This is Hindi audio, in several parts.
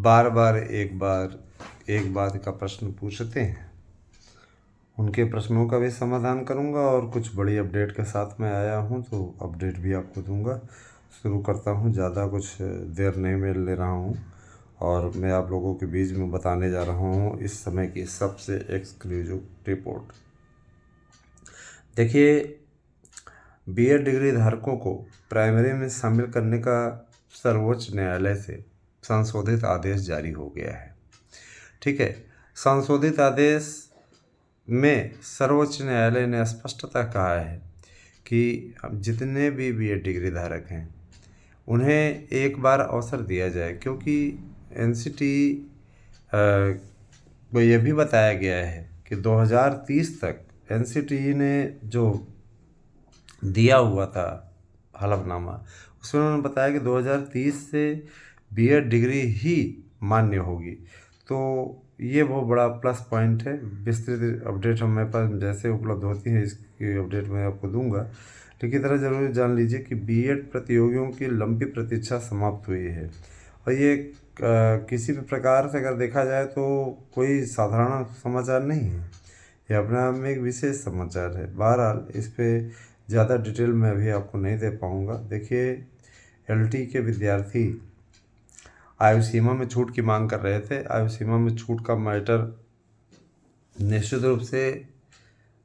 बार एक बात का प्रश्न पूछते हैं, उनके प्रश्नों का भी समाधान करूंगा और कुछ बड़ी अपडेट के साथ मैं आया हूं, तो अपडेट भी आपको दूंगा। शुरू करता हूं, ज़्यादा कुछ देर नहीं मैं ले रहा हूं और मैं आप लोगों के बीच में बताने जा रहा हूं इस समय की सबसे एक्सक्लूसिव रिपोर्ट। देखिए, बीएड डिग्री धारकों को प्राइमरी में शामिल करने का सर्वोच्च न्यायालय से संशोधित आदेश जारी हो गया है। ठीक है, संशोधित आदेश में सर्वोच्च न्यायालय ने स्पष्टतः कहा है कि जितने भी बीएड डिग्री धारक हैं उन्हें एक बार अवसर दिया जाए, क्योंकि एनसीटी को यह भी बताया गया है कि 2030 तक एनसीटी ने जो दिया हुआ था हलफनामा, उसमें उन्होंने बताया कि 2030 से बीएड डिग्री ही मान्य होगी। तो ये बहुत बड़ा प्लस पॉइंट है। विस्तृत अपडेट हमारे पास जैसे उपलब्ध होती है इसकी अपडेट मैं आपको दूंगा। ठीक, इस तरह जरूर जान लीजिए कि बीएड प्रतियोगियों की लंबी प्रतीक्षा समाप्त हुई है और ये किसी भी प्रकार से अगर देखा जाए तो कोई साधारण समाचार नहीं है, ये अपने आप में एक विशेष समाचार है। बहरहाल इस पर ज़्यादा डिटेल में अभी आपको नहीं दे पाऊँगा। देखिए, एलटी के विद्यार्थी आयु सीमा में छूट की मांग कर रहे थे। आयु सीमा में छूट का मैटर निश्चित रूप से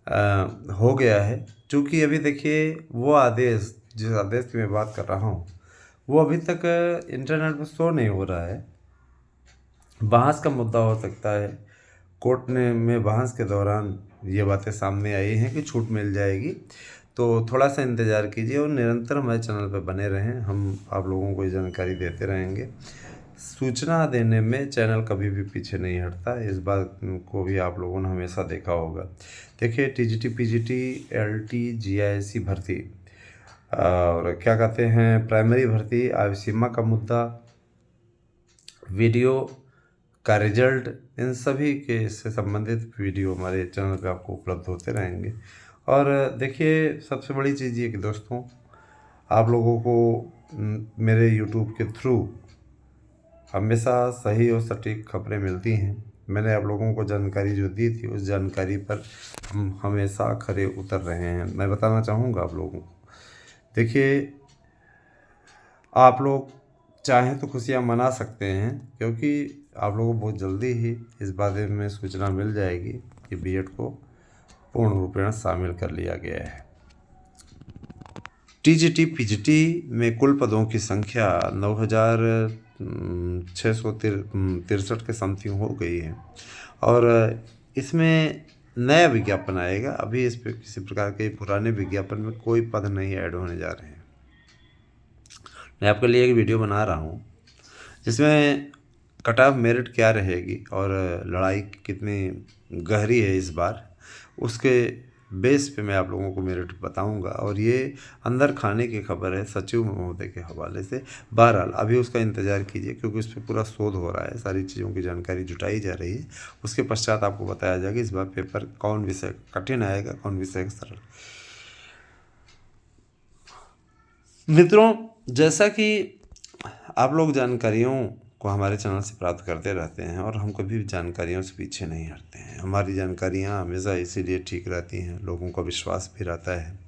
हो गया है, क्योंकि अभी देखिए वो आदेश, जिस आदेश की मैं बात कर रहा हूँ, वो अभी तक इंटरनेट पर शो नहीं हो रहा है। बहस का मुद्दा हो सकता है, कोर्ट ने में बहस के दौरान ये बातें सामने आई हैं कि छूट मिल जाएगी। तो थोड़ा सा इंतज़ार कीजिए और निरंतर हमारे चैनल पर बने रहें, हम आप लोगों को ये जानकारी देते रहेंगे। सूचना देने में चैनल कभी भी पीछे नहीं हटता, इस बात को भी आप लोगों ने हमेशा देखा होगा। देखिए, टीजीटी, पीजीटी, एलटी, जीआईएससी भर्ती और क्या कहते हैं प्राइमरी भर्ती, आयु सीमा का मुद्दा, वीडियो का रिजल्ट, इन सभी के से संबंधित वीडियो हमारे चैनल पे आपको उपलब्ध होते रहेंगे। और देखिए, सबसे बड़ी चीज़ ये कि दोस्तों, आप लोगों को मेरे यूट्यूब के थ्रू हमेशा सही और सटीक खबरें मिलती हैं। मैंने आप लोगों को जानकारी जो दी थी, उस जानकारी पर हम हमेशा खरे उतर रहे हैं। मैं बताना चाहूँगा आप लोगों को, देखिए, आप लोग चाहें तो खुशियाँ मना सकते हैं, क्योंकि आप लोगों को बहुत जल्दी ही इस बारे में सूचना मिल जाएगी कि बीएड को पूर्ण रूपेण शामिल कर लिया गया है। टीजीटी, पीजीटी में कुल पदों की संख्या 9,663 के समथिंग हो गई है और इसमें नया विज्ञापन आएगा। अभी इस पर किसी प्रकार के पुराने विज्ञापन में कोई पद नहीं ऐड होने जा रहे हैं। मैं आपके लिए एक वीडियो बना रहा हूँ जिसमें कट ऑफ मेरिट क्या रहेगी और लड़ाई कितनी गहरी है इस बार, उसके बेस पे मैं आप लोगों को मेरिट बताऊंगा। और ये अंदर खाने की खबर है सचिव महोदय के हवाले से। बहरहाल अभी उसका इंतज़ार कीजिए, क्योंकि उस पर पूरा शोध हो रहा है, सारी चीज़ों की जानकारी जुटाई जा रही है। उसके पश्चात आपको बताया जाएगा इस बार पेपर कौन विषय कठिन आएगा, कौन विषय सरल। मित्रों, जैसा कि आप लोग जानकारियों को हमारे चैनल से प्राप्त करते रहते हैं और हम कभी भी जानकारियों से पीछे नहीं हटते हैं। हमारी जानकारियाँ हमेशा इसीलिए ठीक रहती हैं, लोगों का विश्वास भी रहता है।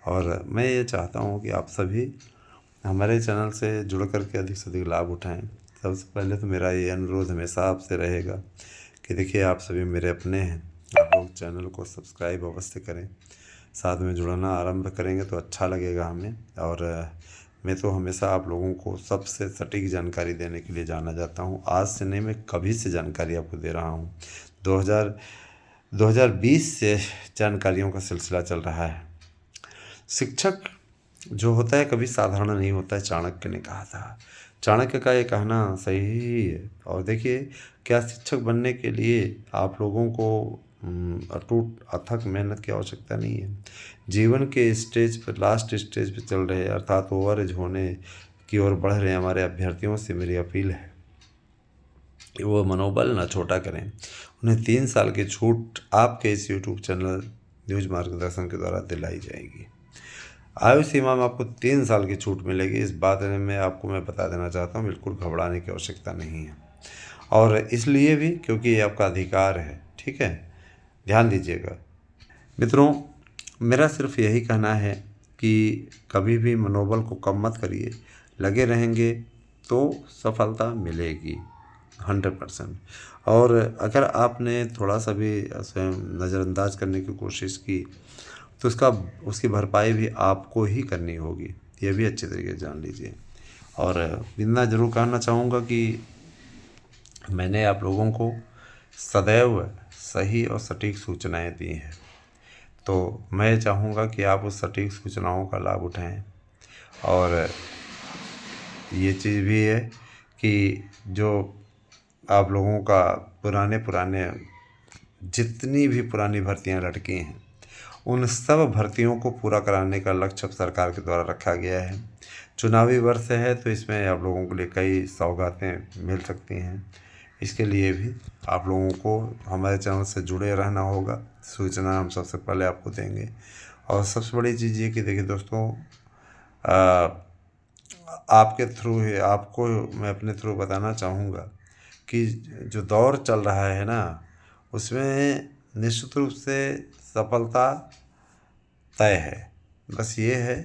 और मैं ये चाहता हूँ कि आप सभी हमारे चैनल से जुड़ कर के अधिक से अधिक लाभ उठाएं। सबसे पहले तो मेरा ये अनुरोध हमेशा आपसे रहेगा कि देखिए, आप सभी मेरे अपने हैं, आप लोग चैनल को सब्सक्राइब अवश्य करें, साथ में जुड़ना आरंभ करेंगे तो अच्छा लगेगा हमें। और मैं तो हमेशा आप लोगों को सबसे सटीक जानकारी देने के लिए जाना जाता हूँ। आज से नहीं, मैं कभी से जानकारी आपको दे रहा हूँ। 2020 से जानकारियों का सिलसिला चल रहा है। शिक्षक जो होता है कभी साधारण नहीं होता है, चाणक्य ने कहा था। चाणक्य का ये कहना सही ही है। और देखिए, क्या शिक्षक बनने के लिए आप लोगों को अटूट अथक मेहनत की आवश्यकता नहीं है। जीवन के स्टेज पर, लास्ट स्टेज पर चल रहे, अर्थात ओवर एज होने की ओर बढ़ रहे हमारे अभ्यर्थियों से मेरी अपील है कि वो मनोबल ना छोटा करें। उन्हें 3 साल की छूट आपके इस यूट्यूब चैनल न्यूज मार्गदर्शन के द्वारा दिलाई जाएगी। आयु सीमा में आपको 3 साल की छूट मिलेगी। इस बात में मैं आपको बता देना चाहता हूँ, बिल्कुल घबराने की आवश्यकता नहीं है। और इसलिए भी क्योंकि ये आपका अधिकार है। ठीक है, ध्यान दीजिएगा मित्रों। मेरा सिर्फ यही कहना है कि कभी भी मनोबल को कम मत करिए, लगे रहेंगे तो सफलता मिलेगी 100%। और अगर आपने थोड़ा सा भी स्वयं नज़रअंदाज करने की कोशिश की तो उसकी भरपाई भी आपको ही करनी होगी, ये भी अच्छे तरीके से जान लीजिए। और इतना ज़रूर कहना चाहूँगा कि मैंने आप लोगों को सदैव सही और सटीक सूचनाएं दी हैं, तो मैं चाहूँगा कि आप उस सटीक सूचनाओं का लाभ उठाएं। और ये चीज़ भी है कि जो आप लोगों का पुराने जितनी भी पुरानी भर्तियां लटकी हैं, उन सब भर्तियों को पूरा कराने का लक्ष्य अब सरकार के द्वारा रखा गया है। चुनावी वर्ष है तो इसमें आप लोगों के लिए कई सौगातें मिल सकती हैं। इसके लिए भी आप लोगों को हमारे चैनल से जुड़े रहना होगा, सूचना हम सबसे पहले आपको देंगे। और सबसे बड़ी चीज़ ये कि देखिए दोस्तों, आपके थ्रू ही आपको मैं अपने थ्रू बताना चाहूँगा कि जो दौर चल रहा है ना, उसमें निश्चित रूप से सफलता तय है। बस ये है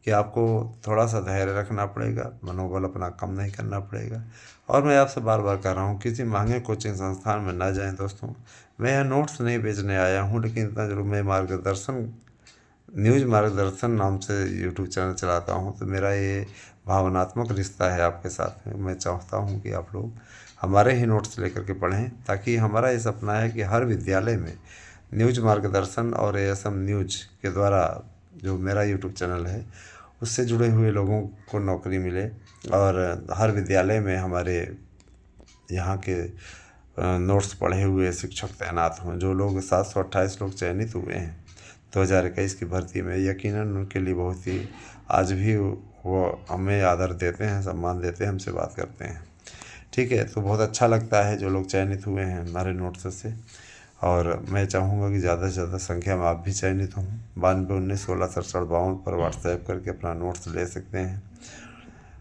कि आपको थोड़ा सा धैर्य रखना पड़ेगा, मनोबल अपना कम नहीं करना पड़ेगा। और मैं आपसे बार बार कह रहा हूँ, किसी महंगे कोचिंग संस्थान में ना जाएं दोस्तों। मैं यहाँ नोट्स नहीं बेचने आया हूँ, लेकिन इतना जरूर मैं न्यूज़ मार्गदर्शन नाम से यूट्यूब चैनल चलाता हूँ, तो मेरा ये भावनात्मक रिश्ता है आपके साथ में। मैं चाहता हूँ कि आप लोग हमारे ही नोट्स लेकर के पढ़ें, ताकि हमारा ये सपना है कि हर विद्यालय में न्यूज़ मार्गदर्शन और ASM न्यूज़ के द्वारा जो मेरा यूट्यूब चैनल है उससे जुड़े हुए लोगों को नौकरी मिले। और हर विद्यालय में हमारे यहाँ के नोट्स पढ़े हुए शिक्षक तैनात हों। जो लोग 728 लोग चयनित हुए हैं 2021 की भर्ती में, यकीनन उनके लिए बहुत ही आज भी वो हमें आदर देते हैं, सम्मान देते हैं, हमसे बात करते हैं। ठीक है, तो बहुत अच्छा लगता है जो लोग चयनित हुए हैं हमारे नोट्स से। और मैं चाहूँगा कि ज़्यादा से ज़्यादा संख्या में आप भी चयनित हों। 9219166752 पर व्हाट्सएप करके अपना नोट्स ले सकते हैं।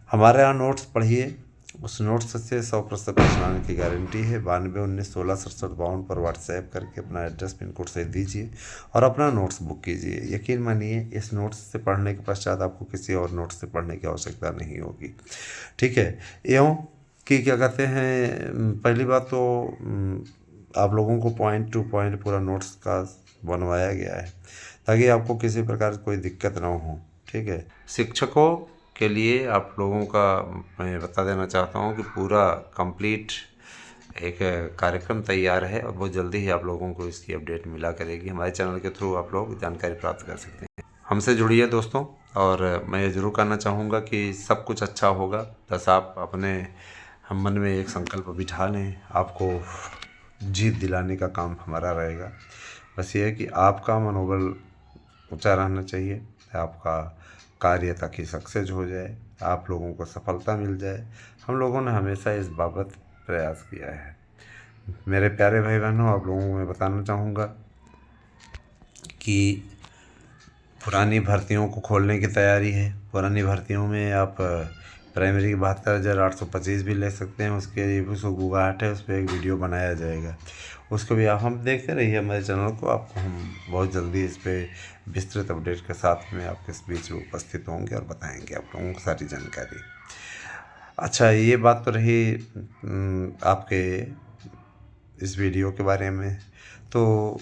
हमारे यहाँ नोट्स पढ़िए, उस नोट्स से 100% प्रश्न आने की गारंटी है। 9219166752 पर व्हाट्सएप करके अपना एड्रेस पिन कोड से दीजिए और अपना नोट्स बुक कीजिए। यकीन मानिए, इस नोट्स से पढ़ने के पश्चात आपको किसी और नोट्स से पढ़ने की आवश्यकता नहीं होगी। ठीक है, एवं कि क्या कहते हैं, पहली बात तो आप लोगों को पॉइंट टू पॉइंट पूरा नोट्स का बनवाया गया है, ताकि आपको किसी प्रकार की कोई दिक्कत ना हो। ठीक है, शिक्षकों के लिए आप लोगों का मैं बता देना चाहता हूँ कि पूरा कंप्लीट एक कार्यक्रम तैयार है, और बहुत जल्दी ही आप लोगों को इसकी अपडेट मिला करेगी। हमारे चैनल के थ्रू आप लोग जानकारी प्राप्त कर सकते हैं। हमसे जुड़िए दोस्तों, और मैं ये ज़रूर कहना चाहूँगा कि सब कुछ अच्छा होगा। बस आप अपने हम मन में एक संकल्प बिठा लें, आपको जीत दिलाने का काम हमारा रहेगा। बस ये है कि आपका मनोबल ऊंचा रहना चाहिए, आपका कार्य ताकि सक्सेस हो जाए, आप लोगों को सफलता मिल जाए। हम लोगों ने हमेशा इस बाबत प्रयास किया है। मेरे प्यारे भाई बहनों, आप लोगों को मैं बताना चाहूँगा कि पुरानी भर्तियों को खोलने की तैयारी है। पुरानी भर्तियों में आप प्राइमरी की 72,825 भी ले सकते हैं। उसके लिए भी उसको गूगाहट है, उस पर एक वीडियो बनाया जाएगा, उसको भी आप हम देखते रहिए हमारे चैनल को। आपको हम बहुत जल्दी इस पर विस्तृत अपडेट के साथ में आपके बीच में उपस्थित होंगे और बताएंगे आप लोगों को सारी जानकारी। अच्छा, ये बात तो रही आपके इस वीडियो के बारे में। तो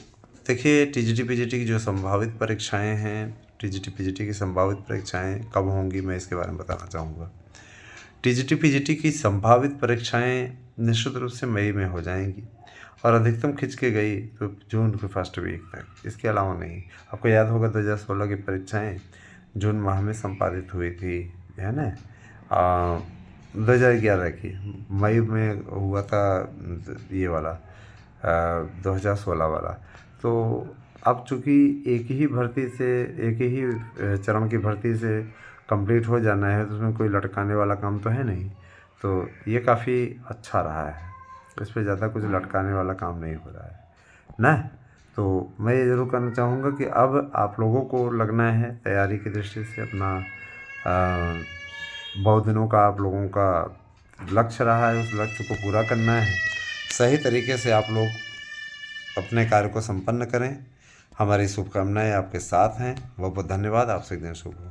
देखिए, TGT PGT की जो संभावित परीक्षाएं हैं, TGT PGT की संभावित परीक्षाएं कब होंगी, मैं इसके बारे में बताना चाहूँगा। TGT PGT की संभावित परीक्षाएं निश्चित रूप से मई में हो जाएंगी, और अधिकतम खिंच के गई तो जून के फर्स्ट वीक तक। इसके अलावा नहीं। आपको याद होगा 2016 की परीक्षाएं जून माह में संपादित हुई थी, है ना। 2011 की मई में हुआ था ये वाला 2016 वाला। तो अब चूँकि एक ही चरण की भर्ती से कंप्लीट हो जाना है, तो उसमें कोई लटकाने वाला काम तो है नहीं। तो ये काफ़ी अच्छा रहा है, इस पर ज़्यादा कुछ लटकाने वाला काम नहीं हो रहा है ना। तो मैं ये ज़रूर कहना चाहूँगा कि अब आप लोगों को लगना है तैयारी की दृष्टि से अपना बहुत दिनों का आप लोगों का लक्ष्य रहा है उस लक्ष्य को पूरा करना है। सही तरीके से आप लोग अपने कार्य को संपन्न करें। हमारी शुभकामनाएं आपके साथ हैं। बहुत बहुत धन्यवाद। आपसे एक दिन शुभ हो।